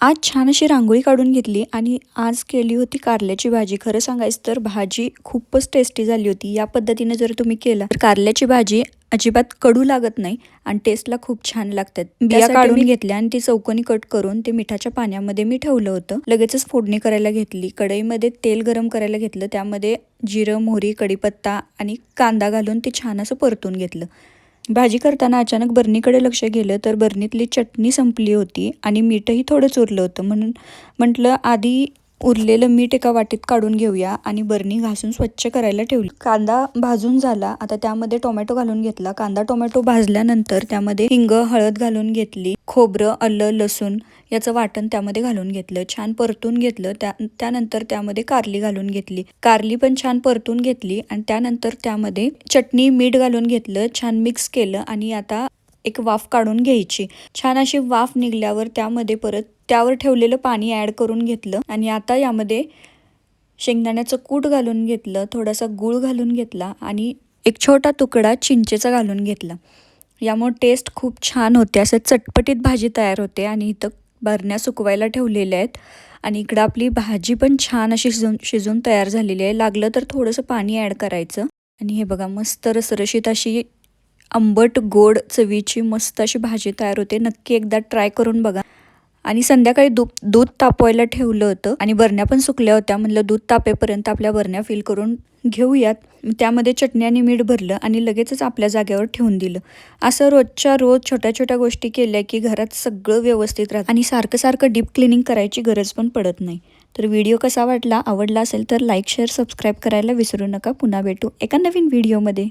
आज छान अशी रांगोळी काढून घेतली आणि आज केली होती कारल्याची भाजी. खरं सांगायचं तर भाजी खूपच टेस्टी झाली होती. या पद्धतीने जर तुम्ही केला तर कारल्याची भाजी अजिबात कडू लागत नाही आणि टेस्टला खूप छान लागतात. बिया काढून घेतल्या आणि ती चौकोनी कट करून ते मिठाच्या पाण्यामध्ये मी ठेवलं होतं. लगेचच फोडणी करायला घेतली. कढईमध्ये तेल गरम करायला घेतलं. त्यामध्ये जिरं, मोहरी, कढीपत्ता आणि कांदा घालून ते छान असं परतून घेतलं. भाजी करताना अचानक बरणीकडे लक्ष गेलं तर बरणीतली चटणी संपली होती आणि मीठही थोडंच उरलं होतं. म्हणून म्हटलं आधी उरलेलं मीठ एका वाटीत काढून घेऊया आणि बरणी घासून स्वच्छ करायला ठेवली. कांदा भाजून झाला. आता त्यामध्ये टोमॅटो घालून घेतला. कांदा टोमॅटो भाजल्यानंतर त्यामध्ये हिंग, हळद घालून घेतली. खोबरं, आलं, लसूण याचं वाटण त्यामध्ये घालून घेतलं. छान परतून घेतलं. त्यानंतर त्यामध्ये कारली घालून घेतली. कारली पण छान परतून घेतली आणि त्यानंतर त्यामध्ये चटणी, मीठ घालून घेतलं. छान मिक्स केलं आणि आता एक वाफ काढून घ्यायची. छान अशी वाफ निघल्यावर त्यामध्ये परत त्यावर ठेवलेलं पाणी ॲड करून घेतलं आणि आता यामध्ये शेंगदाण्याचं कूट घालून घेतलं. थोडासा गूळ घालून घेतला आणि एक छोटा तुकडा चिंचेचा घालून घेतला. यामुळे टेस्ट खूप छान होते. असं चटपटीत भाजी तयार होते आणि इथं बरण्या सुकवायला ठेवलेल्या आहेत आणि इकडं आपली भाजी पण छान अशी शिजून तयार झालेली आहे. लागलं तर थोडंसं पाणी ॲड करायचं आणि हे बघा मस्त रसरशीत अशी आंबट गोड चवीची मस्त अशी भाजी तयार होते. नक्की एकदा ट्राय करून बघा. आणि संध्याकाळी दूध तापवायला ठेवलं होतं आणि बरण्या पण सुकल्या होत्या. म्हणलं दूध तापेपर्यंत आपल्या बरण्या फिल करून घेऊयात. त्यामध्ये चटणी आणि मीठ भरलं आणि लगेचच आपल्या जागेवर ठेवून दिलं. असं रोजच्या रोज छोट्या छोट्या गोष्टी केल्या की घरात सगळं व्यवस्थित राहतं आणि सारखं सारखं डीप क्लिनिंग करायची गरज पण पडत नाही. तर व्हिडिओ कसा वाटला, आवडला असेल तर लाईक, शेअर, सबस्क्राईब करायला विसरू नका. पुन्हा भेटू एका नवीन व्हिडिओमध्ये.